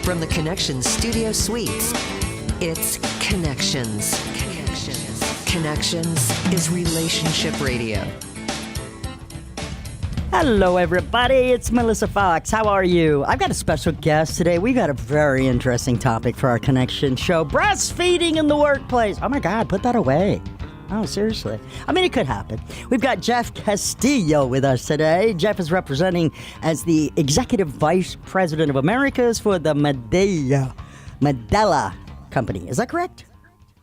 From the Connections Studio Suites, it's Connections. Connections is relationship radio. Hello, everybody. It's Melissa Fox. How are you? I've got a special guest today. We've got a very interesting topic for our Connection show. Breastfeeding in the workplace. Oh, my God. Put that away. Oh, seriously. I mean, it could happen. We've got Jeff Castillo with us today. Jeff is representing as the Executive Vice President of Americas for the Medela company. Is that correct?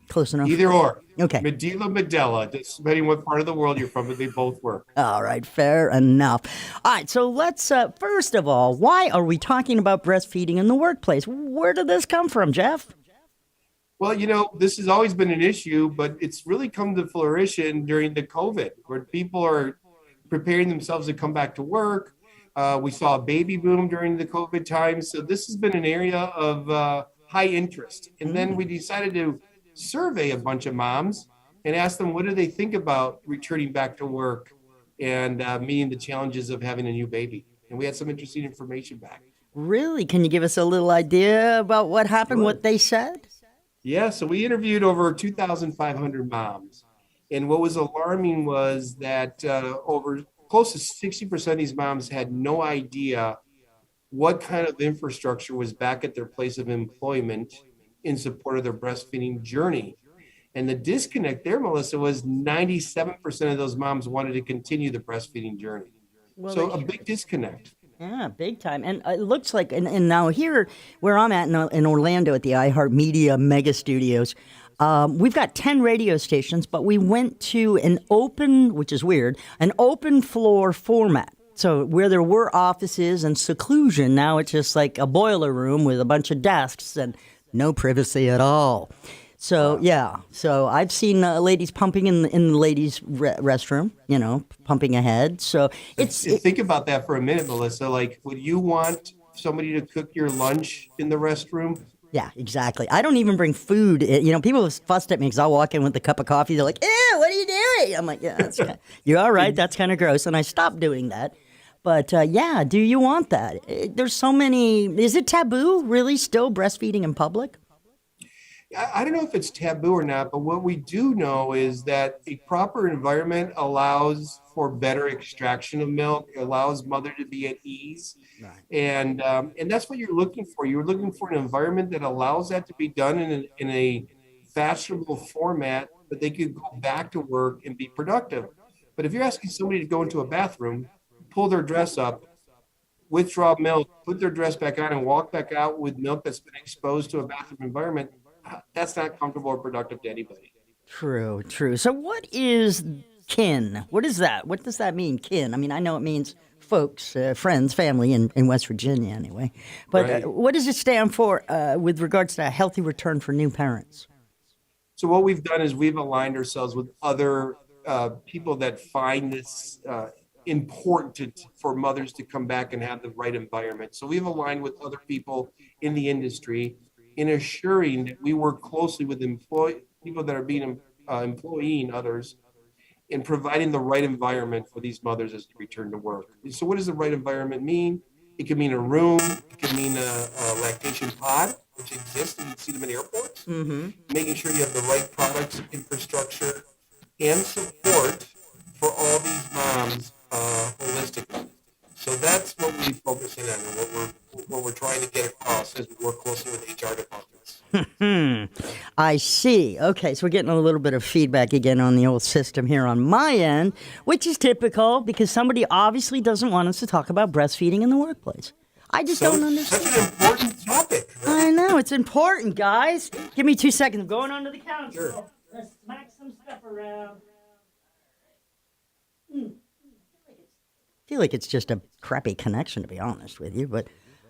Close enough? Either or. Okay. Medela. Depending what part of the world you're from, but they both work. All right, fair enough. All right, so let's, first of all, why are we talking about breastfeeding in the workplace? Where did this come from, Jeff? Well, this has always been an issue, but it's really come to fruition during the COVID, where people are preparing themselves to come back to work. We saw a baby boom during the COVID time. So this has been an area of high interest. And then we decided to survey a bunch of moms and ask them, what do they think about returning back to work and meeting the challenges of having a new baby? And we had some interesting information back. Really? Can you give us a little idea about what happened, what they said? Yeah, so we interviewed over 2,500 moms. And what was alarming was that over close to 60% of these moms had no idea what kind of infrastructure was back at their place of employment in support of their breastfeeding journey. And the disconnect there, Melissa, was 97% of those moms wanted to continue the breastfeeding journey. Well, so a big disconnect. Yeah, big time. And it looks like, and now here where I'm at in Orlando at the iHeartMedia Mega Studios, we've got 10 radio stations, but we went to an open, which is weird, an open floor format. So where there were offices and seclusion, now it's just like a boiler room with a bunch of desks and no privacy at all. So, yeah. So I've seen ladies pumping in the ladies' restroom, pumping ahead. So think about that for a minute, Melissa. Like, would you want somebody to cook your lunch in the restroom? Yeah, exactly. I don't even bring food. People have fussed at me because I'll walk in with a cup of coffee. They're like, ew, what are you doing? I'm like, yeah, you're all right. That's kind of gross. And I stopped doing that. But, yeah, do you want that? There's so many. Is it taboo, really, still breastfeeding in public? I don't know if it's taboo or not, but what we do know is that a proper environment allows for better extraction of milk, allows mother to be at ease. Right. And that's what you're looking for. You're looking for an environment that allows that to be done in a fashionable format, that they could go back to work and be productive. But if you're asking somebody to go into a bathroom, pull their dress up, withdraw milk, put their dress back on, and walk back out with milk that's been exposed to a bathroom environment, that's not comfortable or productive to anybody. True. So what is kin? What is that? What does that mean, kin? I mean, I know it means folks, friends, family in West Virginia anyway. But right. What does it stand for with regards to a healthy return for new parents? So what we've done is we've aligned ourselves with other people that find this important for mothers to come back and have the right environment. So we've aligned with other people in the industry in assuring that we work closely with people that are being employing others in providing the right environment for these mothers as they return to work. So what does the right environment mean? It can mean a room, it can mean a lactation pod, which exists, and you see them in airports. Mm-hmm. Making sure you have the right products, infrastructure, and support for all these moms holistically. So that's what we focus in on, and what we're trying to get across as we work closely with HR departments. I see. Okay, so we're getting a little bit of feedback again on the old system here on my end, which is typical because somebody obviously doesn't want us to talk about breastfeeding in the workplace. I just don't understand. Such an important topic. Right? I know, it's important, guys. Give me 2 seconds. I'm going under the counter. Sure. Let's smack some stuff around. I feel like it's just a crappy connection, to be honest with you, but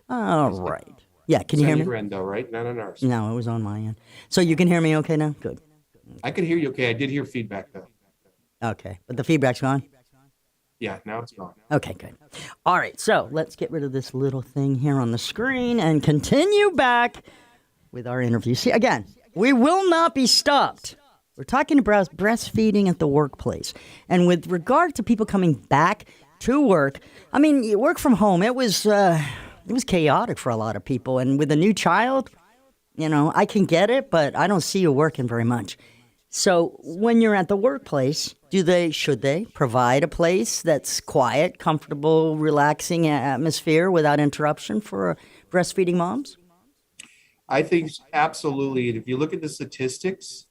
all right. Yeah, can you hear me? It's on your end, though, right? Not on ours. No, it was on my end. So you can hear me okay now? Good. I could hear you okay. I did hear feedback, though. Okay, but the feedback's gone? Yeah, now it's gone. Okay, good. All right, so let's get rid of this little thing here on the screen and continue back with our interview. See, again, we will not be stopped. We're talking about breastfeeding at the workplace. And with regard to people coming back to work, I mean, you work from home. It was, it was chaotic for a lot of people. And with a new child, I can get it, but I don't see you working very much. So when you're at the workplace, should they provide a place that's quiet, comfortable, relaxing atmosphere without interruption for breastfeeding moms? I think absolutely. And if you look at the statistics,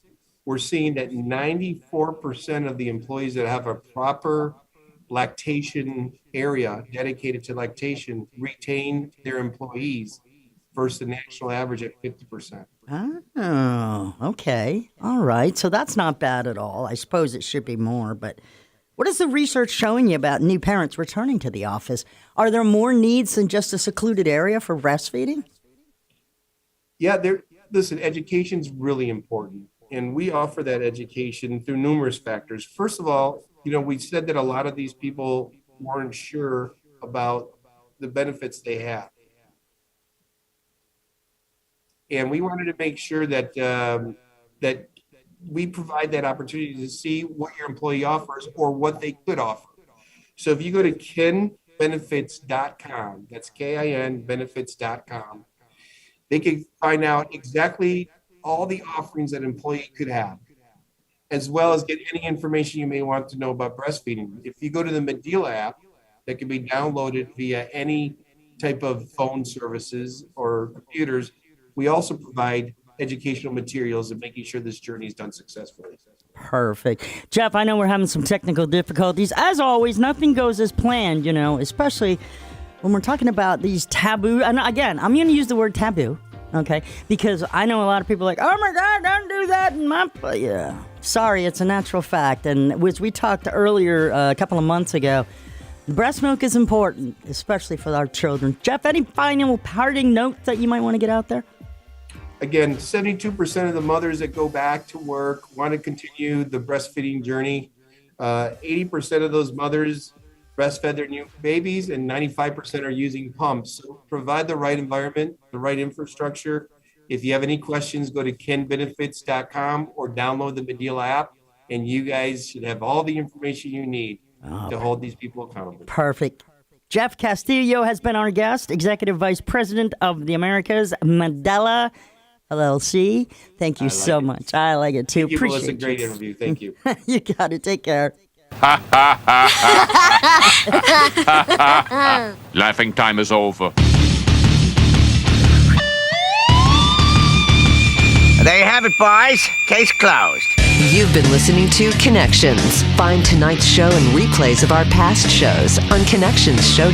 we're seeing that 94% of the employees that have a proper lactation area dedicated to lactation retain their employees versus the national average at 50%. Oh, okay. All right. So that's not bad at all. I suppose it should be more, but what is the research showing you about new parents returning to the office? Are there more needs than just a secluded area for breastfeeding? Yeah, listen, education's really important. And we offer that education through numerous factors. First of all, we said that a lot of these people weren't sure about the benefits they have. And we wanted to make sure that that we provide that opportunity to see what your employee offers or what they could offer. So if you go to kinbenefits.com, that's KIN benefits.com, they can find out exactly all the offerings that an employee could have, as well as get any information you may want to know about breastfeeding. If you go to the Medela app, that can be downloaded via any type of phone services or computers, we also provide educational materials and making sure this journey is done successfully. Perfect. Jeff, I know we're having some technical difficulties. As always, nothing goes as planned, especially when we're talking about these taboo. And again, I'm going to use the word taboo, okay? Because I know a lot of people are like, oh my God, don't do that in my yeah. Sorry, it's a natural fact. And as we talked earlier a couple of months ago, breast milk is important, especially for our children. Jeff, any final parting notes that you might want to get out there? Again, 72% of the mothers that go back to work want to continue the breastfeeding journey. 80% of those mothers breastfed their new babies, and 95% are using pumps. So provide the right environment, the right infrastructure. If you have any questions, go to kinbenefits.com or download the Medela app, and you guys should have all the information you need to hold these people accountable. Perfect. Jeff Castillo has been our guest, Executive Vice President of the Americas, Medela LLC. Thank you so much. I like it too. Thank you, Appreciate Melissa. Great interview. Thank you. You got it. Take care. Laughing time is over. There you have it, boys. Case closed. You've been listening to Connections. Find tonight's show and replays of our past shows on Connections Show.